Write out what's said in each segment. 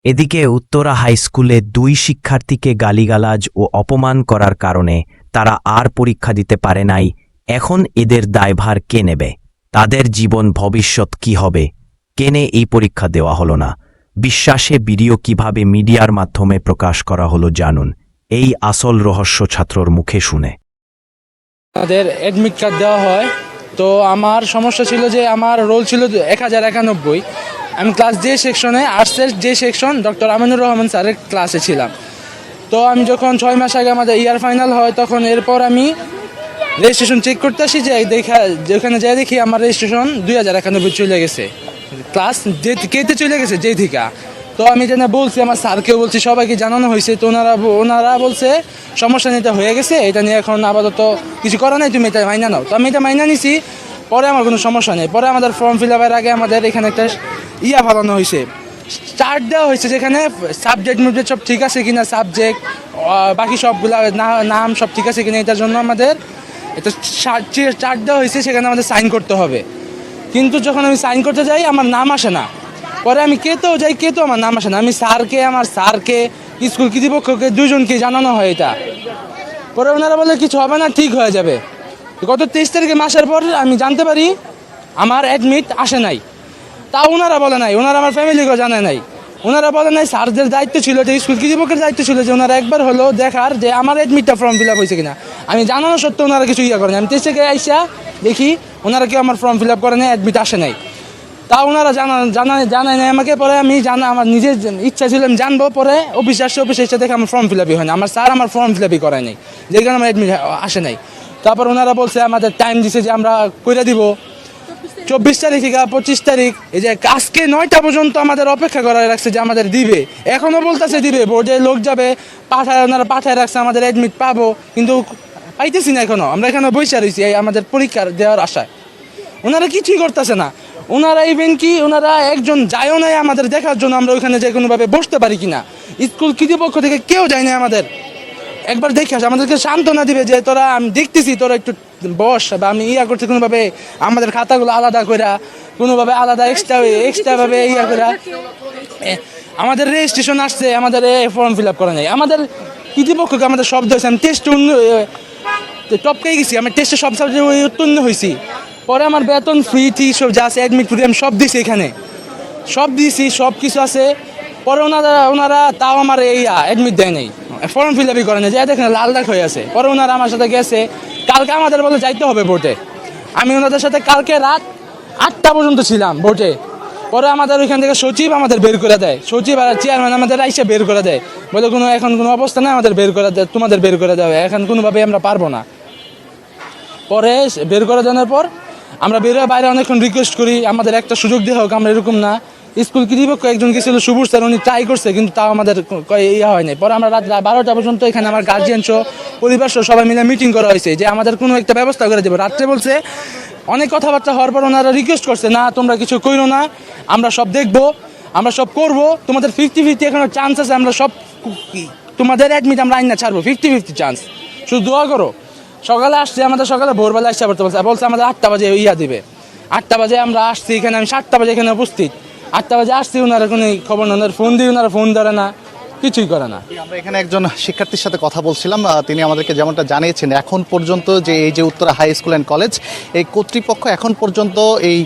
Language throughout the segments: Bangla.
এদিকে উত্তরা হাইস্কুলে ২ শিক্ষার্থীকে গালিগালাজ ও অপমান করার কারণে তারা আর পরীক্ষা দিতে পারে নাই। এখন এদের দায়ভার কে নেবে? তাদের জীবন ভবিষ্যৎ কি হবে? কেনে এই পরীক্ষা দেওয়া হলো না? বিশ্বাসে ভিডিও কিভাবে মিডিয়ার মাধ্যমে প্রকাশ করা হলো জানুন। এই আসল রহস্য ছাত্রর মুখে শুনে। আমাদের অ্যাডমিট কার্ড দেওয়া হয়, তো আমার সমস্যা ছিল যে আমার রোল ছিল 1091। আমি ক্লাস যে সেকশনে, আর্টসের যে সেকশন, ডক্টর আমিনুর রহমান স্যারের ক্লাসে ছিলাম। তো আমি যখন 6 মাস আগে আমাদের ইয়ার ফাইনাল হয়, তখন এরপর আমি রেজিস্ট্রেশন চেক করতে আসি, যে যেখানে যাই দেখি আমার রেজিস্ট্রেশন 2091 চলে গেছে, ক্লাস কেতে চলে গেছে যেই থেকে। তো আমি যেন বলছি, আমার স্যারকেও বলছি, সবাইকে জানানো হয়েছে। তো ওনারা বলছে সমস্যা নিতে হয়ে গেছে, এটা নিয়ে এখন আপাতত কিছু করা নাই, তুমি এটা মাইনা নাও। তো আমি এটা মাইনা নিছি, পরে আমার কোনো সমস্যা নেই। পরে আমাদের ফর্ম ফিল আপের আগে আমাদের এখানে একটা ফালানো হয়েছে, চার্ট দেওয়া হয়েছে, যেখানে সাবজেক্ট মুবজেক্ট সব ঠিক আছে কিনা, সাবজেক্ট বাকি সবগুলা নাম সব ঠিক আছে কিনা, এটার জন্য আমাদের এটা চার্ট দেওয়া হয়েছে, সেখানে আমাদের সাইন করতে হবে। কিন্তু যখন আমি সাইন করতে যাই, আমার নাম আসে না। পরে আমি কেতেও যাই, কেতেও আমার নাম আসে না। আমি আমার স্যারকে, স্কুল কর্তৃপক্ষকে, দুজনকে জানানো হয় এটা। পরে ওনারা বলে কিছু হবে না, ঠিক হয়ে যাবে। গত 23 তারিখে মাসের পর আমি জানতে পারি আমার অ্যাডমিট আসে নাই। তা ওনারা বলে নাই, ওনারা আমার ফ্যামিলিকেও জানায় নাই। ওনারা বলে নাই, স্যারদের দায়িত্ব ছিল, যে স্কুল কর্তৃপক্ষের দায়িত্ব ছিল যে ওনারা একবার হলো দেখার যে আমার অ্যাডমিটটা ফর্ম ফিল আপ হয়েছে কিনা। আমি জানানো সত্ত্বেও ওনারা কিছু করেন। আমি 23 থেকে আইসা দেখি ওনারা কেউ আমার ফর্ম ফিল আপ করে নাই, অ্যাডমিট আসে নাই। তা ওনারা জানায় নাই আমাকে। পরে আমি আমার নিজের ইচ্ছা ছিল আমি জানবো। পরে অফিসে এসে দেখে আমার ফর্ম ফিল আপই হয় না, আমার স্যার আমার ফর্ম ফিল আপই করায় নাই, যে কারণে আমার অ্যাডমিট আসে নাই। তারপর ওনারা বলছে আমাদের টাইম দিছে যে আমরা কইরা দিব 24 তারিখ থেকে 25 তারিখ, এই যে আজকে 9টা পর্যন্ত আমাদের অপেক্ষা করায় রাখছে যে আমাদের দিবে। এখনও বলতেছে দিবে, বোর্ডে লোক যাবে, ওনারা পাঠায় রাখছে আমাদের অ্যাডমিট পাবো, কিন্তু পাইতেছি না এখনও। আমরা এখানে বসে রয়েছি এই আমাদের পরীক্ষা দেওয়ার আশায়। ওনারা কিছুই করতেছে না। ওনারা ইভেন কি ওনারা একজন যায়ও নাই আমাদের দেখার জন্য আমরা ওইখানে যে কোনোভাবে বসতে পারি কিনা। স্কুল কর্তৃপক্ষ থেকে কেউ যায় না আমাদের একবার দেখে আসে, আমাদেরকে সান্ত্বনা দিবে যে তোরা, আমি দেখতেছি তোরা একটু বস, বা আমি করছি কোনোভাবে আমাদের খাতাগুলো আলাদা করে, কোনোভাবে আলাদা এক্সট্রাভাবে করে। আমাদের রেজিস্ট্রেশন আসছে, আমাদের ফর্ম ফিল আপ করা নেই। আমাদের কর্তৃপক্ষকে আমাদের শব্দ হয়েছে, আমি টেস্ট টপকেই গেছি, আমি টেস্টে সব সাবজেক্টে উত্তীর্ণ হয়েছি। পরে আমার বেতন ফ্রি সব যা আছে, অ্যাডমিট ফ্রি, আমি সব দিছি, এখানে সব দিয়েছি, সব কিছু আছে। পরে ওনারা তাও আমার অ্যাডমিট দেয় নেই, ফর্ম ফিল আপই করে না, যে দেখেন লাল দাগ হয়ে আছে। পরে ওনারা আমার সাথে গেছে, কালকে আমাদের বলে যাইতে হবে ভোটে। আমি ওনাদের সাথে কালকে রাত 8টা পর্যন্ত ছিলাম ভোটে। পরে আমাদের ওইখান থেকে সচিব আমাদের বের করে দেয়, সচিব আর চেয়ারম্যান আমাদের আইসে বের করে দেয়, বলে এখন কোনো অবস্থা নেই, আমাদের বের করে দেয়, তোমাদের বের করে দেবে, এখন কোনোভাবে আমরা পারবো না। পরে বের করে দেওয়ার পর আমরা বের হয়ে বাইরে অনেকক্ষণ রিকোয়েস্ট করি, আমাদের একটা সুযোগ দেওয়া হোক, আমরা এরকম না। স্কুল কর্তৃপক্ষ একজন গেছিল, সুবুর স্যার, উনি ট্রাই করছে, কিন্তু তাও আমাদের হয় নাই। পরে আমরা রাত 12টা পর্যন্ত এখানে আমার গার্জিয়ান সহ, পরিবার সহ সবাই মিলে মিটিং করা হয়েছে যে আমাদের কোনো একটা ব্যবস্থা করে দেবে। রাত্রে বলছে, অনেক কথাবার্তা হওয়ার পর ওনারা রিকোয়েস্ট করছে, না তোমরা কিছু কইরো না, আমরা সব দেখবো, আমরা সব করবো, তোমাদের 50-50 এখনো চান্স আছে, আমরা সব তোমাদের অ্যাডমিট আমরা আইন না ছাড়বো, 50-50 চান্স, শুধু দোয়া করো। সকালে আসছে, আমাদের সকালে ভোরবেলা আসতে পারতে বলছে আমাদের 8টা বাজে দিবে। 8টা বাজে আমরা আসছি এখানে, আমি 7টা বাজে এখানে উপস্থিত। 8টা বাজে আসছি, ওনারা কোনো খবর না, ওনার ফোন দিয়ে ওনারা ফোন ধরে না, কিছুই করে না। আমরা এখানে একজন শিক্ষার্থীর সাথে কথা বলছিলাম, তিনি আমাদেরকে যেমনটা জানিয়েছেন, এখন পর্যন্ত যে এই যে Uttara high school and college, এই কর্তৃপক্ষ এখন পর্যন্ত এই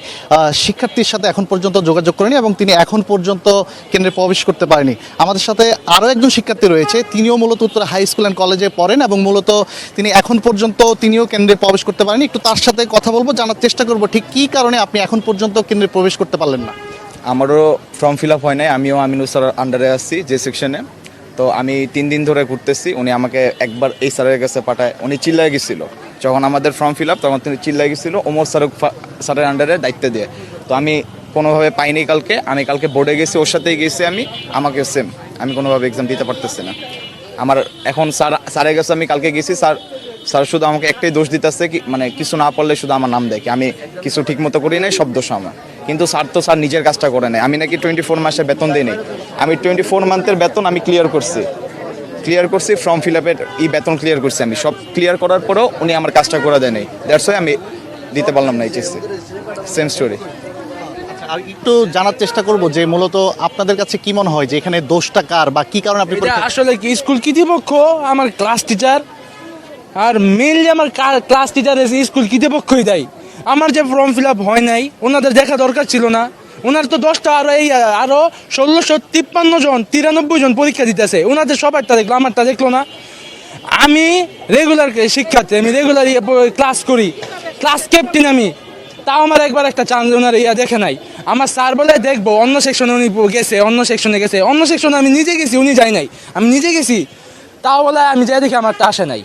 শিক্ষার্থীর সাথে এখন পর্যন্ত যোগাযোগ করেনি এবং তিনি এখন পর্যন্ত কেন্দ্রে প্রবেশ করতে পারেনি। আমাদের সাথে আরও একজন শিক্ষার্থী রয়েছে, তিনিও মূলত উত্তরা হাই স্কুল অ্যান্ড কলেজে পড়েন এবং মূলত তিনি এখন পর্যন্ত তিনিও কেন্দ্রে প্রবেশ করতে পারেনি। একটু তার সাথে কথা বলবো, জানার চেষ্টা করবো ঠিক কী কারণে আপনি এখন পর্যন্ত কেন্দ্রে প্রবেশ করতে পারলেন না। আমারও ফর্ম ফিল আপ হয় নাই, আমিও আমিনুর স্যার আন্ডারে আসছি যে সেকশনে। তো আমি 3 দিন ধরে ঘুরতেছি, উনি আমাকে একবার এই স্যারের কাছে পাঠায়, উনি চিল্লাই গেছিলো যখন আমাদের ফর্ম ফিল আপ, তখন তিনি চিল্লাই গেছিলো ওমর স্যারের আন্ডারে দায়িত্ব দিয়ে। তো আমি কোনোভাবে পাইনি কালকে, আমি কালকে বোর্ডে গেছি, ওর সাথেই গেছি আমাকে সেম, আমি কোনোভাবে এক্সাম দিতে পারতেছি না। আমার এখন স্যারের কাছে আমি কালকে গেছি, স্যার শুধু আমাকে একটাই দোষ দিতেছে, কি মানে কিছু না পারলে শুধু আমার নাম দেয়, কি আমি কিছু ঠিক মতো করি নাই, সব দোষ আমার। কিন্তু স্যার নিজের কাজটা করে নাই। আমি নাকি 24 মাসের বেতন দিই নাই, আমি 24 মান্থের বেতন আমি ক্লিয়ার করছি, ফর্ম ফিল আপের বেতন ক্লিয়ার করছি, আমি সব ক্লিয়ার করার পরেও উনি আমার কাজটা করে দেয় নাই। দ্যাটস ওয়াই আমি দিতে পারলাম না এইচএসসি। Same story. আর একটু জানার চেষ্টা করব যে মূলত আপনাদের কাছে কি মনে হয় যে এখানে দোষটা কার বা কি কারণে আপনি এটা পরীক্ষা- আসলে কি স্কুল কর্তৃপক্ষ, আমার ক্লাস টিচার, আর মেইনলি আমার ক্লাস টিচার স্কুল কর্তৃপক্ষই দেয়। আমার যে ফর্ম ফিল আপ হয় নাই, ওনাদের দেখা দরকার ছিল না। ওনার তো 10টা আরো 1653 জন 93 জন পরীক্ষা দিতেছে, ওনাদের সবারটা দেখলো, আমারটা দেখলো না। আমি রেগুলার শিক্ষার্থী, আমি রেগুলার ক্লাস করি, ক্লাস ক্যাপ্টেন আমি, তাও আমার একবার একটা চান্স ওনার দেখে নাই। আমার স্যার বলে দেখবো, অন্য সেকশনে উনি গেছে, অন্য সেকশনে গেছে, অন্য সেকশনে আমি নিজে গেছি, উনি যায় নাই, আমি নিজে গেছি, তাও বলে আমি যাই দেখি আমারটা আসে নাই।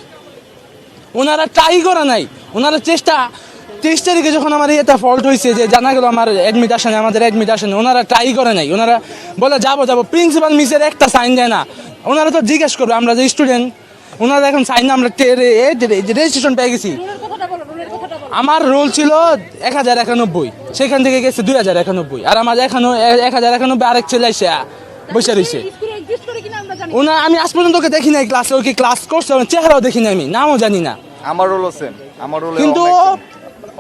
ওনারা ট্রাই করা নাই, ওনারা 23 তারিখে যখন আমার এটা ফল্ট হয়েছে, যে জানা গেল আমার অ্যাডমিট আসে না, আমাদের অ্যাডমিট আসে না, ওনারা ট্রাই করে নাই। ওনারা বলে যাবো, প্রিন্সিপাল মিসের একটা সাইন দেয় না। ওনারা তো জিজ্ঞেস করবে, আমরা যে স্টুডেন্ট, ওনারা এখন সাইন না, আমরা রেজিস্ট্রেশন পেয়ে গেছি। আমার রোল ছিল 1091, সেখান থেকে গেছে 2091, আর আমার এখনো 1091 আরেক ছেলে এসে বসে রয়েছে। আমি আজ পর্যন্ত ওকে দেখি নাই ক্লাসে, ওকে ক্লাস করছে, ওর চেহারাও দেখি নাই, আমি নামও জানি না, আমার রোলও সেম, আমার রোলে কিন্তু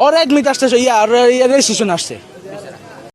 ওর অ্যাডমিট আসছে, রেজিস্ট্রেশন আসছে।